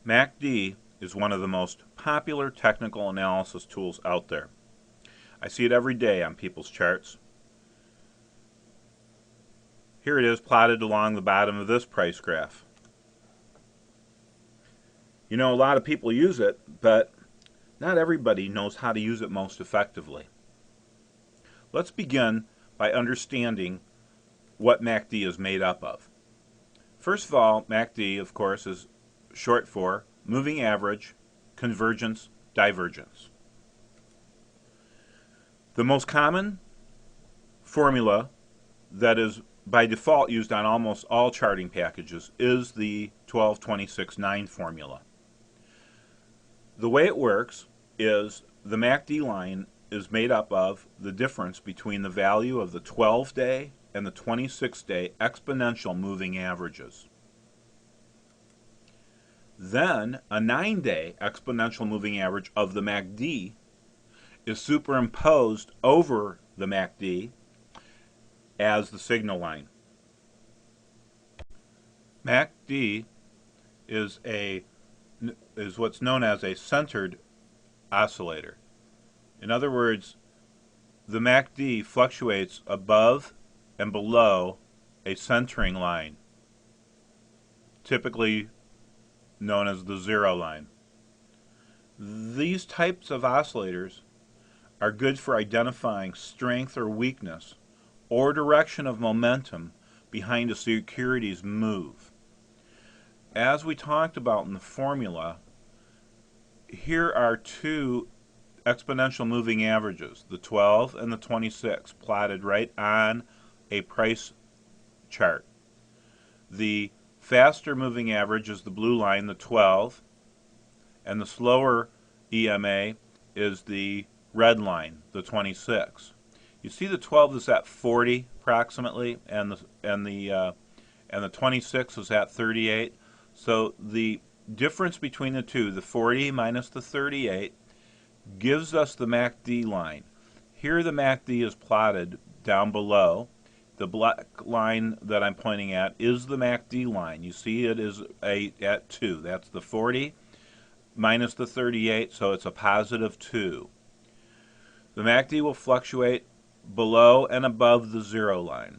MACD is one of the most popular technical analysis tools out there. I see it every day on people's charts. Here it is plotted along the bottom of this price graph. You know, a lot of people use it, but not everybody knows how to use it most effectively. Let's begin by understanding what MACD is made up of. First of all, MACD, of course, is short for moving average, convergence, divergence. The most common formula that is by default used on almost all charting packages is the 12-26-9 formula. The way it works is the MACD line is made up of the difference between the value of the 12-day and the 26-day exponential moving averages. Then a 9-day exponential moving average of the MACD is superimposed over the MACD as the signal line. MACD is what's known as a centered oscillator. In other words, the MACD fluctuates above and below a centering line, typically known as the zero line. These types of oscillators are good for identifying strength or weakness or direction of momentum behind a security's move. As we talked about in the formula, here are two exponential moving averages, the 12 and the 26, plotted right on a price chart. The faster moving average is the blue line, the 12, and the slower EMA is the red line, the 26. You see the 12 is at 40 approximately, and the 26 is at 38. So the difference between the two, the 40 minus the 38, gives us the MACD line. Here the MACD is plotted down below. The black line that I'm pointing at is the MACD line. You see it is at 2. That's the 40 minus the 38, so it's a positive 2. The MACD will fluctuate below and above the zero line.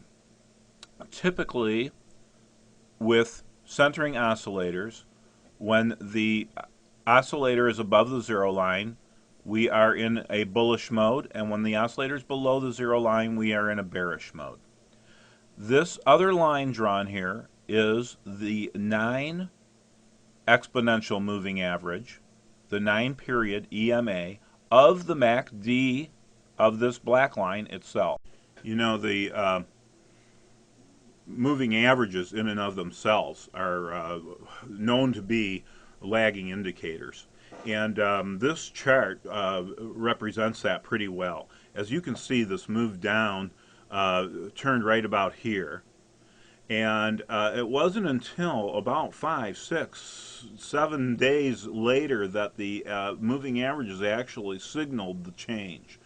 Typically, with centering oscillators, when the oscillator is above the zero line, we are in a bullish mode, and when the oscillator is below the zero line, we are in a bearish mode. This other line drawn here is the 9 exponential moving average, the 9-period EMA of the MACD of this black line itself. You know, the moving averages in and of themselves are known to be lagging indicators. And this chart represents that pretty well. As you can see, this move down turned right about here. And it wasn't until about 5, 6, 7 days later that the moving averages actually signaled the change.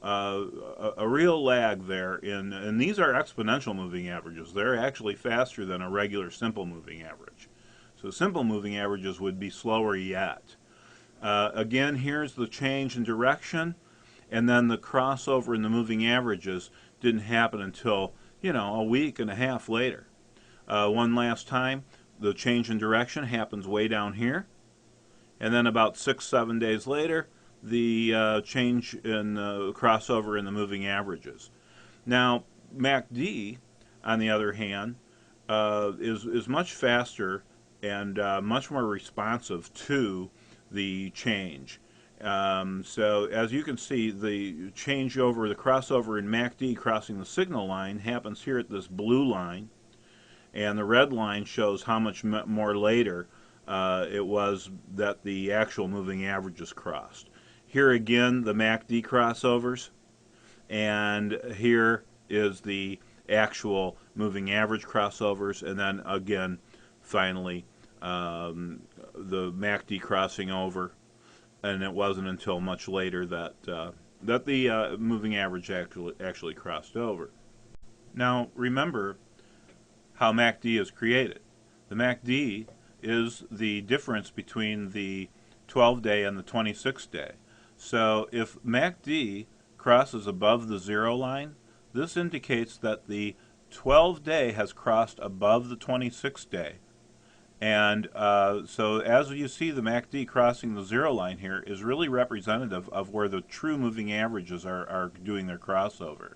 A real lag there, and these are exponential moving averages. They're actually faster than a regular simple moving average. So simple moving averages would be slower yet. Again, here's the change in direction, and then the crossover in the moving averages didn't happen until, a week and a half later. One last time, the change in direction happens way down here, and then about 6, 7 days later, the change in the crossover in the moving averages. Now, MACD, on the other hand, is much faster and much more responsive to the change. So as you can see, the change over the crossover in MACD crossing the signal line happens here at this blue line, and the red line shows how much more later it was that the actual moving averages crossed. Here again, the MACD crossovers, and here is the actual moving average crossovers, and then again, finally, the MACD crossing over, and it wasn't until much later that the moving average actually crossed over. Now, remember how MACD is created. The MACD is the difference between the 12-day and the 26-day. So if MACD crosses above the 0 line, this indicates that the 12-day has crossed above the 26-day. And so as you see, the MACD crossing the 0 line here is really representative of where the true moving averages are doing their crossover.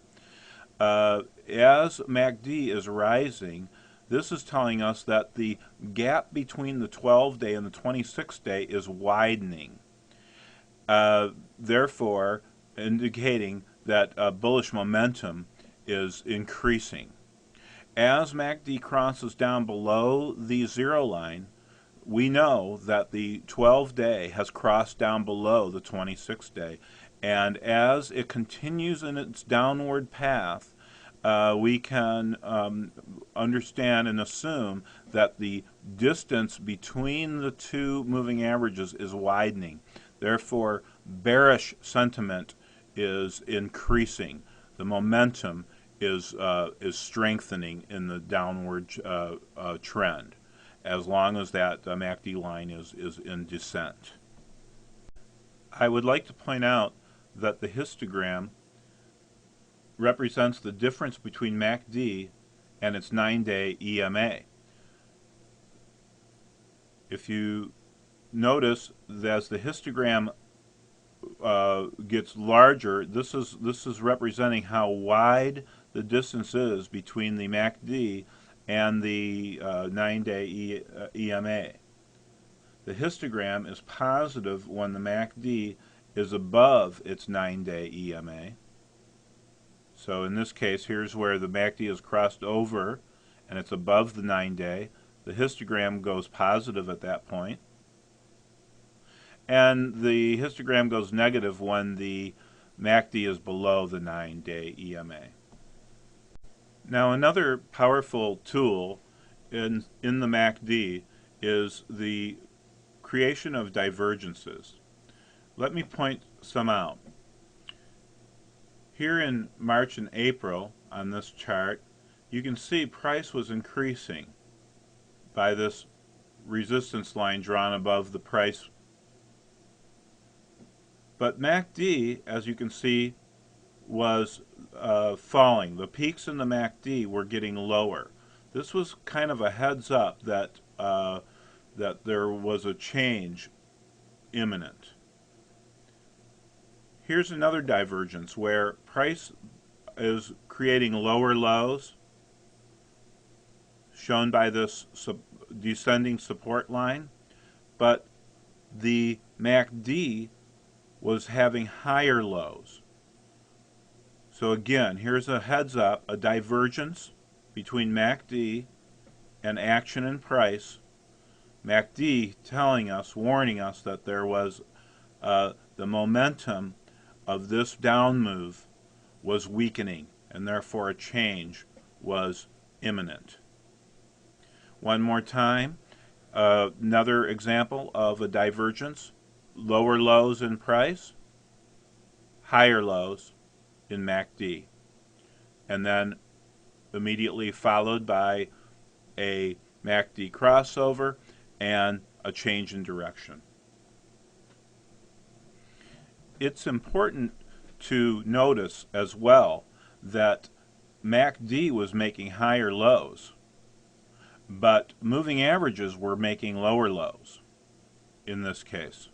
As MACD is rising, this is telling us that the gap between the 12-day and the 26-day is widening, therefore indicating that bullish momentum is increasing. As MACD crosses down below the 0 line, we know that the 12-day has crossed down below the 26-day. And as it continues in its downward path, we can understand and assume that the distance between the two moving averages is widening. Therefore, bearish sentiment is increasing. The momentum is strengthening in the downward trend, as long as that MACD line is in descent. I would like to point out that the histogram represents the difference between MACD and its 9-day EMA. If you notice that as the histogram gets larger, this is representing how wide the distance is between the MACD and the 9-day EMA. The histogram is positive when the MACD is above its 9-day EMA. So in this case, here's where the MACD is crossed over and it's above the 9-day. The histogram goes positive at that point. And the histogram goes negative when the MACD is below the 9-day EMA. Now another powerful tool in the MACD is the creation of divergences. Let me point some out. Here in March and April on this chart, you can see price was increasing by this resistance line drawn above the price. But MACD, as you can see, was falling. The peaks in the MACD were getting lower. This was kind of a heads up that that there was a change imminent. Here's another divergence where price is creating lower lows, shown by this descending support line, but the MACD was having higher lows. So again, here's a heads up, a divergence between MACD and action and price. MACD telling us, warning us that there was the momentum of this down move was weakening, and therefore a change was imminent. One more time, another example of a divergence: lower lows in price, higher lows in MACD, and then immediately followed by a MACD crossover and a change in direction. It's important to notice as well that MACD was making higher lows, but moving averages were making lower lows in this case.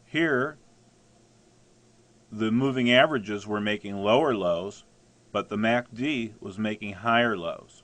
Here, the moving averages were making lower lows, but the MACD was making higher lows.